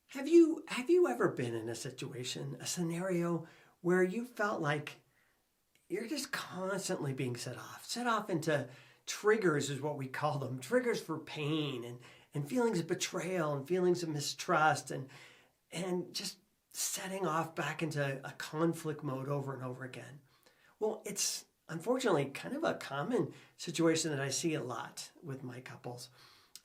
Have you ever been in a situation, a scenario where you felt like you're just constantly being set off into triggers is what we call them, triggers for pain and feelings of betrayal and feelings of mistrust and just setting off back into a conflict mode over and over again? Well, it's unfortunately kind of a common situation that I see a lot with my couples.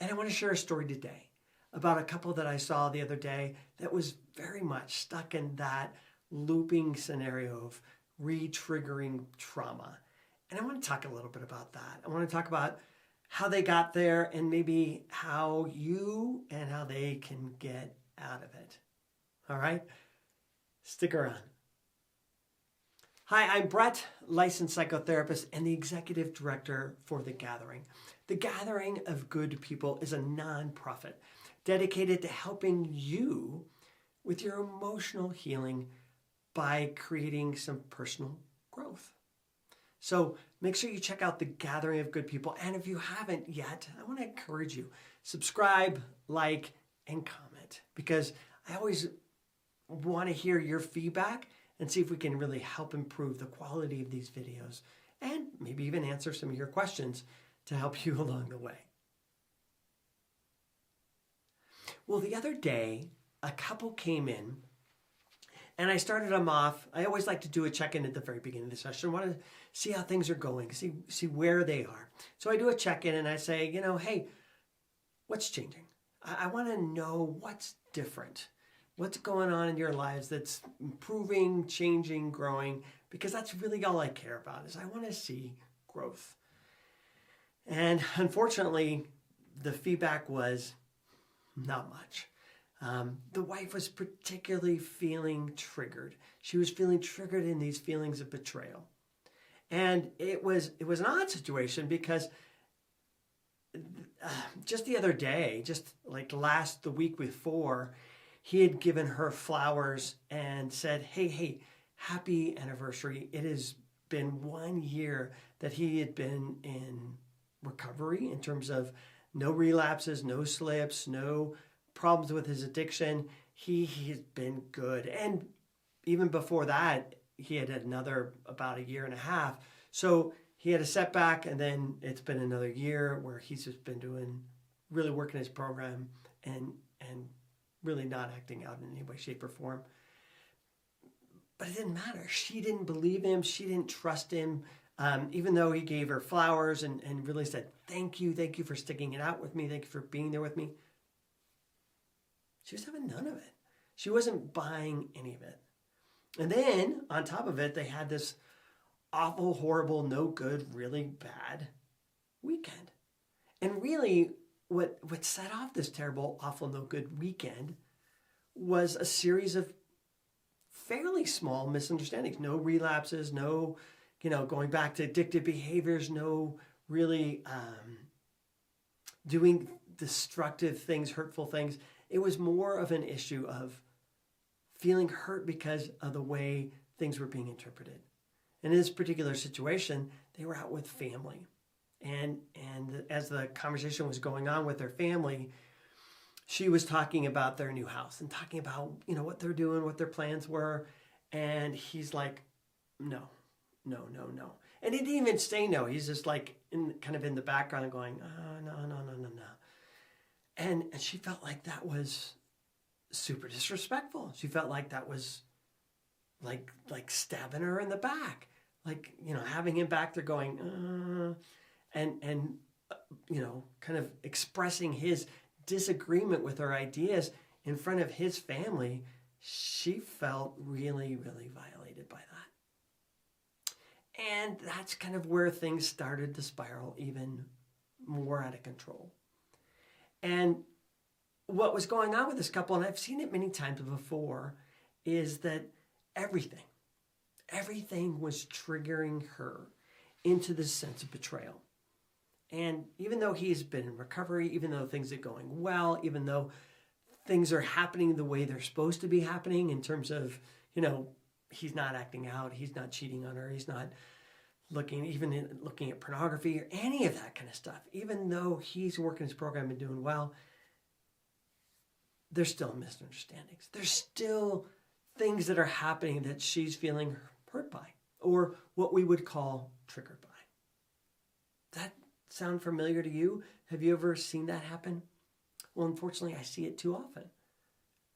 And I want to share a story today about a couple that I saw the other day that was very much stuck in that looping scenario of re-triggering trauma. And I want to talk a little bit about that. I want to talk about how they got there and maybe how you and how they can get out of it. All right? Stick around. Hi, I'm Brett, licensed psychotherapist and the executive director for The Gathering. The Gathering of Good People is a nonprofit dedicated to helping you with your emotional healing by creating some personal growth. So make sure you check out The Gathering of Good People. And if you haven't yet, I want to encourage you, subscribe, like, and comment, because I always want to hear your feedback and see if we can really help improve the quality of these videos and maybe even answer some of your questions to help you along the way. Well, the other day, a couple came in and I started them off. I always like to do a check-in at the very beginning of the session. I want to see how things are going, see where they are. So I do a check-in and I say, hey, what's changing? I want to know what's different. What's going on in your lives that's improving, changing, growing, because that's really all I care about is I want to see growth. And unfortunately, the feedback was not much. The wife was particularly feeling triggered. She was feeling triggered in these feelings of betrayal. And it was an odd situation because just the other day, just like the week before, he had given her flowers and said, hey, happy anniversary. It has been 1 year that he had been in recovery in terms of no relapses, no slips, no problems with his addiction. He's been good. And even before that, he had another about 1.5 years. So he had a setback, and then it's been another year where he's just been really working his program and really not acting out in any way, shape, or form. But it didn't matter. She didn't believe him. She didn't trust him. Even though he gave her flowers and really said, thank you for sticking it out with me. Thank you for being there with me. She was having none of it. She wasn't buying any of it. And then on top of it, they had this awful, horrible, no good, really bad weekend. And really what set off this terrible, awful, no good weekend was a series of fairly small misunderstandings. No relapses, no going back to addictive behaviors, no really doing destructive things, hurtful things. It was more of an issue of feeling hurt because of the way things were being interpreted. And in this particular situation, they were out with family. And as the conversation was going on with their family, she was talking about their new house and talking about, what they're doing, what their plans were. And he's like, no. And he didn't even say no. He's just like kind of in the background going, oh, no. And she felt like that was super disrespectful. She felt like that was like stabbing her in the back. Like, having him back there going, and kind of expressing his disagreement with her ideas in front of his family. She felt really, really violated by that. And that's kind of where things started to spiral even more out of control. And what was going on with this couple, and I've seen it many times before, is that everything was triggering her into this sense of betrayal. And even though he's been in recovery, even though things are going well, even though things are happening the way they're supposed to be happening in terms of, he's not acting out, he's not cheating on her, he's not looking at pornography or any of that kind of stuff. Even though he's working his program and doing well, there's still misunderstandings. There's still things that are happening that she's feeling hurt by, or what we would call triggered by. That sound familiar to you? Have you ever seen that happen? Well, unfortunately, I see it too often,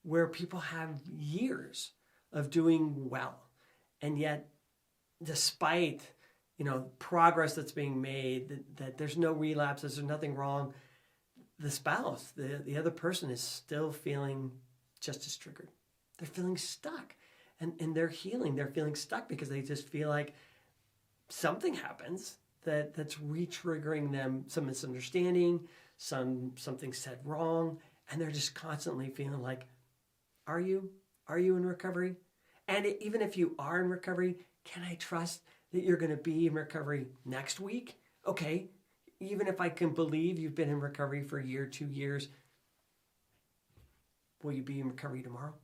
where people have years of doing well, and yet, despite progress that's being made, that there's no relapses, there's nothing wrong, the spouse, the other person is still feeling just as triggered. They're feeling stuck, and they're healing. They're feeling stuck because they just feel like something happens that's re-triggering them, some misunderstanding, something said wrong, and they're just constantly feeling like, are you in recovery? And even if you are in recovery, can I trust that you're going to be in recovery next week? Okay, even if I can believe you've been in recovery for a year, 2 years, will you be in recovery tomorrow?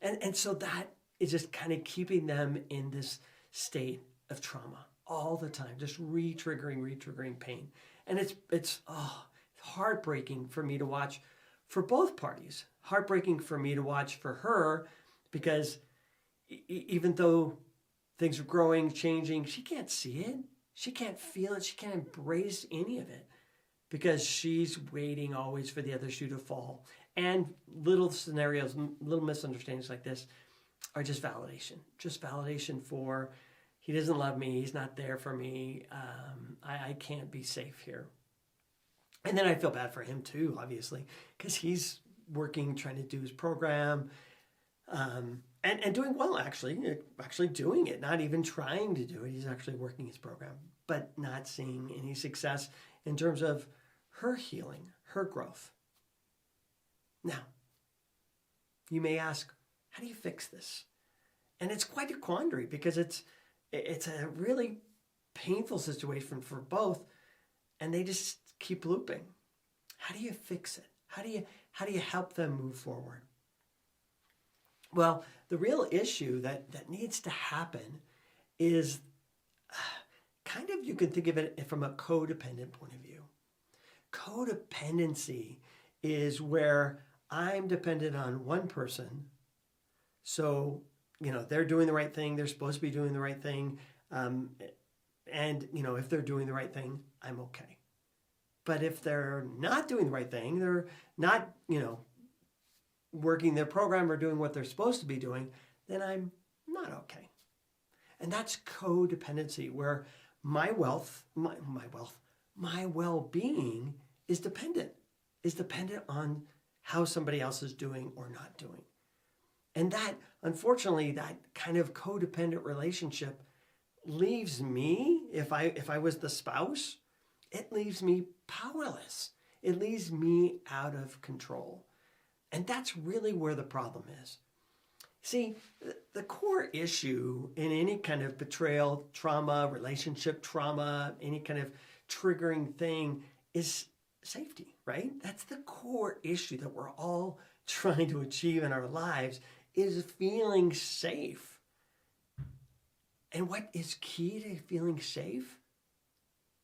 And so that is just kind of keeping them in this state of trauma all the time, just re-triggering pain. And it's heartbreaking for me to watch for both parties. Heartbreaking for me to watch for her, because even though things are growing, changing, she can't see it. She can't feel it. She can't embrace any of it because she's waiting always for the other shoe to fall. And little scenarios, little misunderstandings like this are just validation. Just validation for, he doesn't love me. He's not there for me. I can't be safe here. And then I feel bad for him too, obviously, because he's working, trying to do his program, and doing well, actually doing it, not even trying to do it. He's actually working his program, but not seeing any success in terms of her healing, her growth. Now, you may ask, how do you fix this? And it's quite a quandary because it's a really painful situation for both, and they just keep looping. How do you fix it? How do you help them move forward? Well, the real issue that needs to happen is kind of, you can think of it from a codependent point of view. Codependency is where I'm dependent on one person. So, they're doing the right thing. They're supposed to be doing the right thing. And, if they're doing the right thing, I'm okay. But if they're not doing the right thing, they're not, working their program or doing what they're supposed to be doing, then I'm not okay. And that's codependency, where my well-being is dependent on how somebody else is doing or not doing. And that, unfortunately, that kind of codependent relationship leaves me, if I was the spouse, it leaves me powerless. It leaves me out of control. And that's really where the problem is. See, the core issue in any kind of betrayal, trauma, relationship trauma, any kind of triggering thing is safety, right? That's the core issue that we're all trying to achieve in our lives, is feeling safe. And what is key to feeling safe?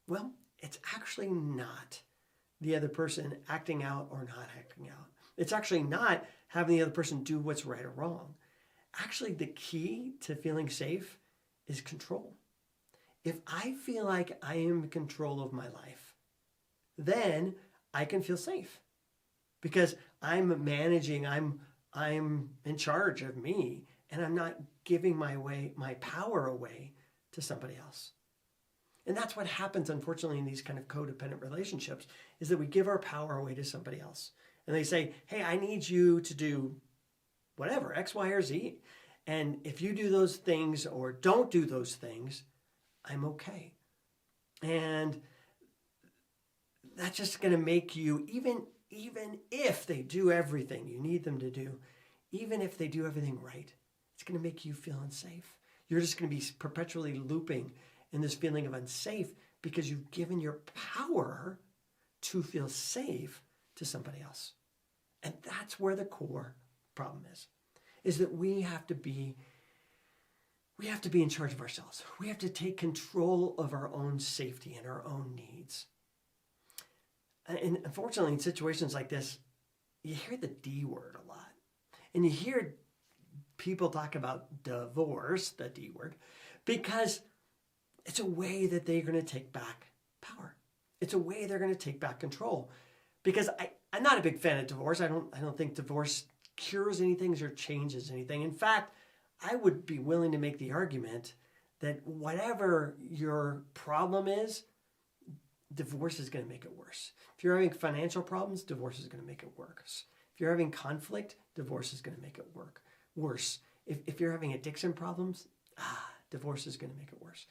Well, it's actually not the other person acting out or not acting out. It's actually not having the other person do what's right or wrong. Actually, the key to feeling safe is control. If I feel like I am in control of my life, then I can feel safe because I'm managing, I'm in charge of me, and I'm not giving my power away to somebody else. And that's what happens, unfortunately, in these kind of codependent relationships, is that we give our power away to somebody else. And they say, hey, I need you to do whatever, X, Y, or Z. And if you do those things or don't do those things, I'm okay. And that's just going to make you, even if they do everything you need them to do, even if they do everything right, it's going to make you feel unsafe. You're just going to be perpetually looping in this feeling of unsafe because you've given your power to feel safe to somebody else. And that's where the core problem is that we have to be in charge of ourselves. We have to take control of our own safety and our own needs. And unfortunately, in situations like this, you hear the D word a lot. And you hear people talk about divorce, the D word, because it's a way that they're going to take back power. It's a way they're going to take back control. Because I'm not a big fan of divorce. I don't think divorce cures anything or changes anything. In fact, I would be willing to make the argument that whatever your problem is, divorce is going to make it worse. If you're having financial problems, divorce is going to make it worse. If you're having conflict, divorce is going to make it worse. If you're having addiction problems, divorce is going to make it worse.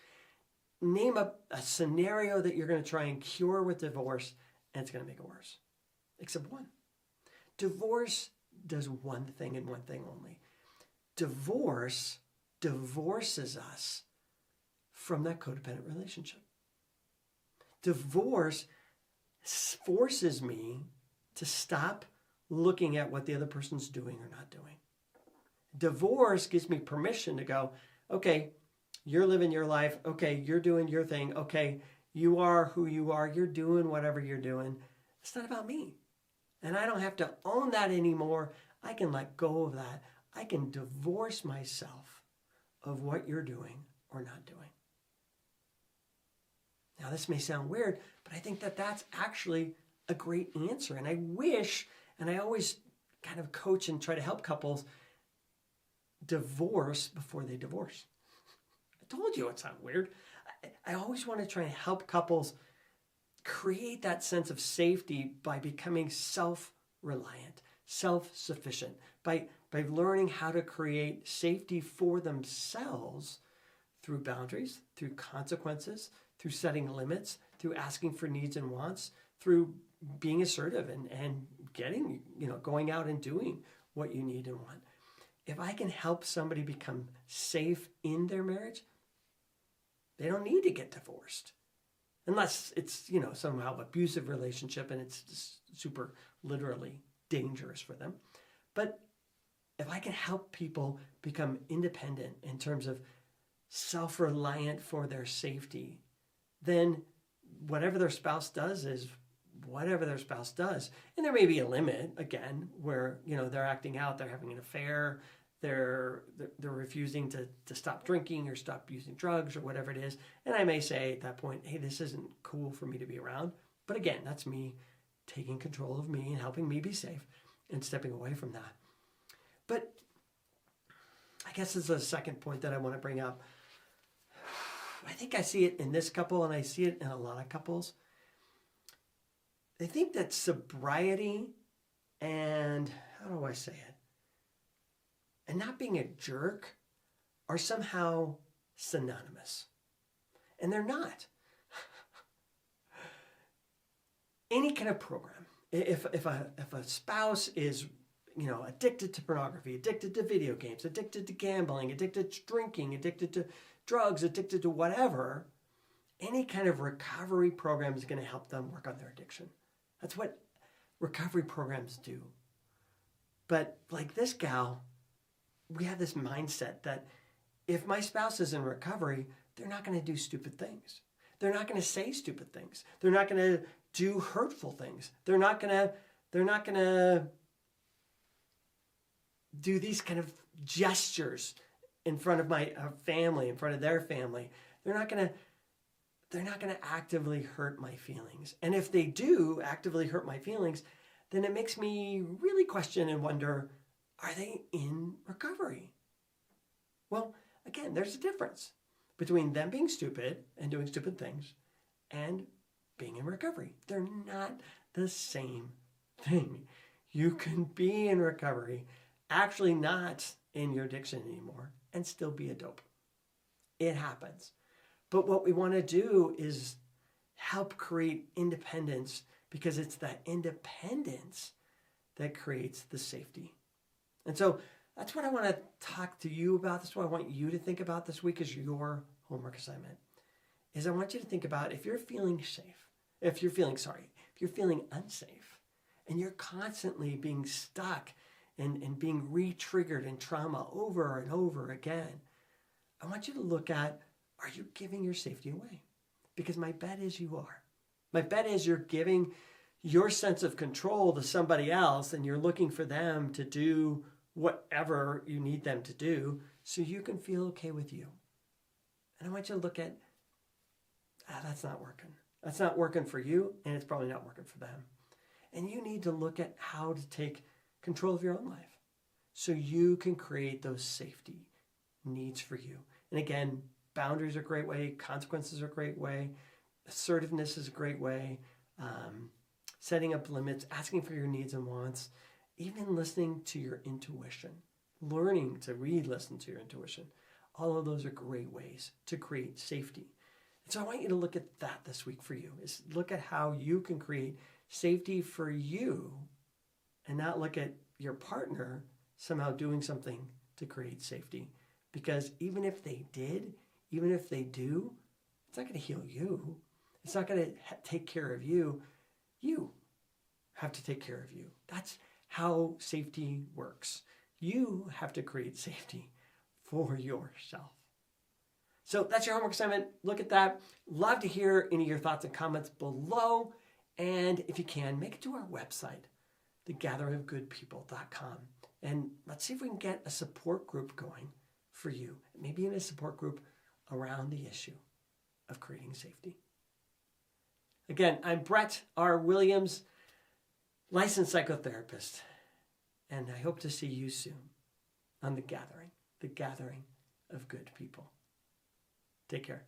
Name a scenario that you're going to try and cure with divorce, and it's going to make it worse. Except one. Divorce does one thing and one thing only. Divorce divorces us from that codependent relationship. Divorce forces me to stop looking at what the other person's doing or not doing. Divorce gives me permission to go, okay, you're living your life. Okay, you're doing your thing. Okay, you are who you are. You're doing whatever you're doing. It's not about me. And I don't have to own that anymore. I can let go of that. I can divorce myself of what you're doing or not doing. Now, this may sound weird, but I think that that's actually a great answer. And I wish, and I always kind of coach and try to help couples divorce before they divorce. I told you it sounded weird. I always want to try and help couples create that sense of safety by becoming self-reliant, self-sufficient, by learning how to create safety for themselves through boundaries, through consequences, through setting limits, through asking for needs and wants, through being assertive and getting, going out and doing what you need and want. If I can help somebody become safe in their marriage, they don't need to get divorced. Unless it's, somehow abusive relationship and it's just super literally dangerous for them. But if I can help people become independent in terms of self-reliant for their safety, then whatever their spouse does is whatever their spouse does. And there may be a limit, again, where, they're acting out, they're having an affair, they're refusing to stop drinking or stop using drugs or whatever it is. And I may say at that point, hey, this isn't cool for me to be around. But again, that's me taking control of me and helping me be safe and stepping away from that. But I guess this is a second point that I want to bring up. I think I see it in this couple and I see it in a lot of couples. They think that sobriety and, how do I say it? And not being a jerk are somehow synonymous. And they're not. Any kind of program, if a spouse is, addicted to pornography, addicted to video games, addicted to gambling, addicted to drinking, addicted to drugs, addicted to whatever, any kind of recovery program is going to help them work on their addiction. That's what recovery programs do. But like this gal, we have this mindset that if my spouse is in recovery, they're not going to do stupid things. They're not going to say stupid things. They're not going to do hurtful things. They're not going to do these kind of gestures in front of my family, in front of their family. They're not going to actively hurt my feelings. And if they do actively hurt my feelings, then it makes me really question and wonder, are they in recovery? Well, again, there's a difference between them being stupid and doing stupid things and being in recovery. They're not the same thing. You can be in recovery, actually not in your addiction anymore, and still be a dope. It happens. But what we want to do is help create independence, because it's that independence that creates the safety. And so that's what I want to talk to you about. That's what I want you to think about this week as your homework assignment. Is I want you to think about if you're feeling unsafe, and you're constantly being stuck and being re-triggered in trauma over and over again, I want you to look at, are you giving your safety away? Because my bet is you are. My bet is you're giving your sense of control to somebody else, and you're looking for them to do whatever you need them to do so you can feel okay with you. And I want you to look at, that's not working. That's not working for you, and it's probably not working for them. And you need to look at how to take control of your own life so you can create those safety needs for you. And again, boundaries are a great way. Consequences are a great way. Assertiveness is a great way. Setting up limits, asking for your needs and wants, even listening to your intuition, learning to re-listen to your intuition. All of those are great ways to create safety. And so I want you to look at that this week for you, is look at how you can create safety for you and not look at your partner somehow doing something to create safety. Because even if they did, even if they do, it's not going to heal you. It's not going to take care of you. You have to take care of you. That's how safety works. You have to create safety for yourself. So that's your homework assignment. Look at that. Love to hear any of your thoughts and comments below. And if you can, make it to our website, thegatheringofgoodpeople.com. And let's see if we can get a support group going for you. Maybe in a support group around the issue of creating safety. Again, I'm Brett R. Williams, licensed psychotherapist. And I hope to see you soon on The Gathering of Good People. Take care.